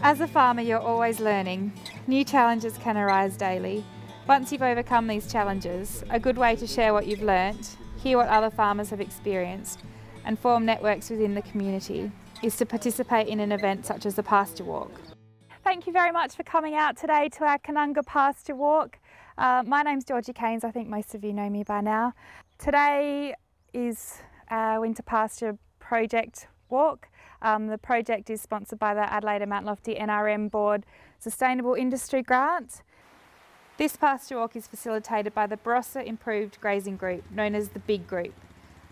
As a farmer, you're always learning. New challenges can arise daily. Once you've overcome these challenges, a good way to share what you've learnt, hear what other farmers have experienced, and form networks within the community is to participate in an event such as the Pasture Walk. Thank you very much for coming out today to our Koonunga Pasture Walk. My name's Georgie Keynes, I think most of you know me by now. Today is our Winter Pasture Project Walk. The project is sponsored by the Adelaide and Mount Lofty NRM Board Sustainable Industry Grant. This pasture walk is facilitated by the Barossa Improved Grazing Group, known as the Big Group,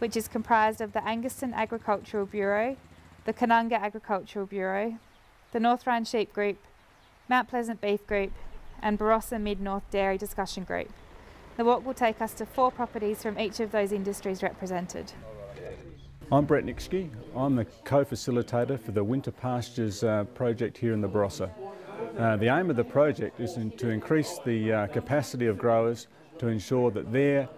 which is comprised of the Anguston Agricultural Bureau, the Koonunga Agricultural Bureau, the North Rhine Sheep Group, Mount Pleasant Beef Group and Barossa Mid-North Dairy Discussion Group. The walk will take us to 4 properties from each of those industries represented. I'm Brett Nixke. I'm the co-facilitator for the Winter Pastures project here in the Barossa. The aim of the project is to increase the capacity of growers to ensure that their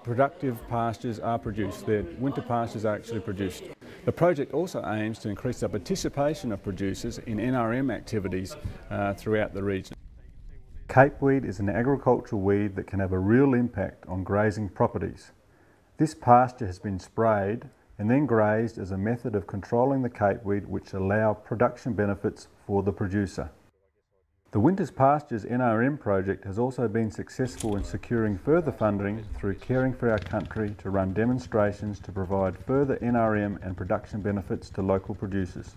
productive pastures are produced, their winter pastures are actually produced. The project also aims to increase the participation of producers in NRM activities throughout the region. Capeweed is an agricultural weed that can have a real impact on grazing properties. This pasture has been sprayed and then grazed as a method of controlling the capeweed, which allow production benefits for the producer. The Winter Pastures NRM project has also been successful in securing further funding through Caring for Our Country to run demonstrations to provide further NRM and production benefits to local producers.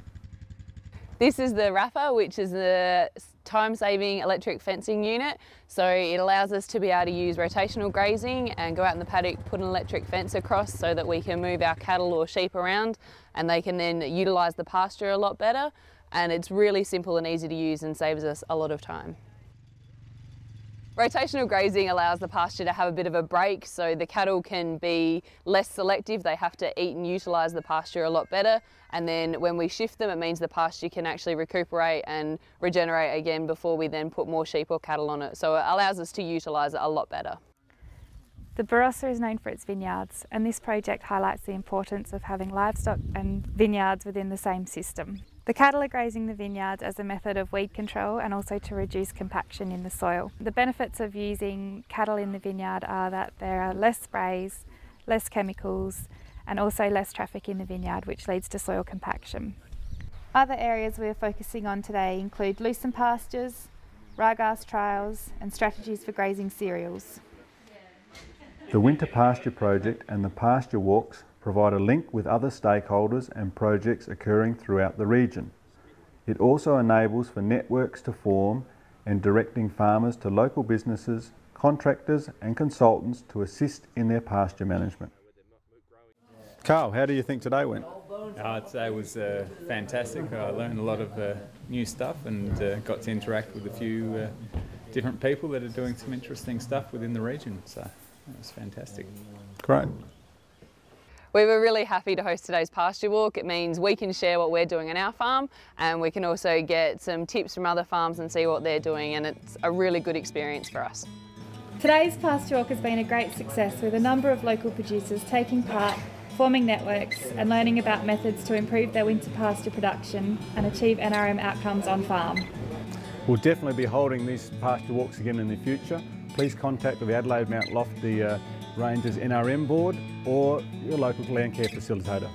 This is the RAPPA, which is the time-saving electric fencing unit. So it allows us to be able to use rotational grazing and go out in the paddock, put an electric fence across so that we can move our cattle or sheep around and they can then utilise the pasture a lot better. And it's really simple and easy to use and saves us a lot of time. Rotational grazing allows the pasture to have a bit of a break so the cattle can be less selective. They have to eat and utilise the pasture a lot better, and then when we shift them it means the pasture can actually recuperate and regenerate again before we then put more sheep or cattle on it. So it allows us to utilise it a lot better. The Barossa is known for its vineyards, and this project highlights the importance of having livestock and vineyards within the same system. The cattle are grazing the vineyards as a method of weed control and also to reduce compaction in the soil. The benefits of using cattle in the vineyard are that there are less sprays, less chemicals, and also less traffic in the vineyard, which leads to soil compaction. Other areas we are focusing on today include loosened pastures, ryegrass trials, and strategies for grazing cereals. The Winter Pasture Project and the Pasture Walks provide a link with other stakeholders and projects occurring throughout the region. It also enables for networks to form and directing farmers to local businesses, contractors and consultants to assist in their pasture management. Carl, how do you think today went? Today was fantastic. I learned a lot of new stuff and got to interact with a few different people that are doing some interesting stuff within the region. So it was fantastic. Great. We were really happy to host today's pasture walk. It means we can share what we're doing on our farm and we can also get some tips from other farms and see what they're doing, and it's a really good experience for us. Today's pasture walk has been a great success with a number of local producers taking part, forming networks and learning about methods to improve their winter pasture production and achieve NRM outcomes on farm. We'll definitely be holding these pasture walks again in the future. Please contact the Adelaide Mount Lofty Rangers NRM board or your local land care facilitator.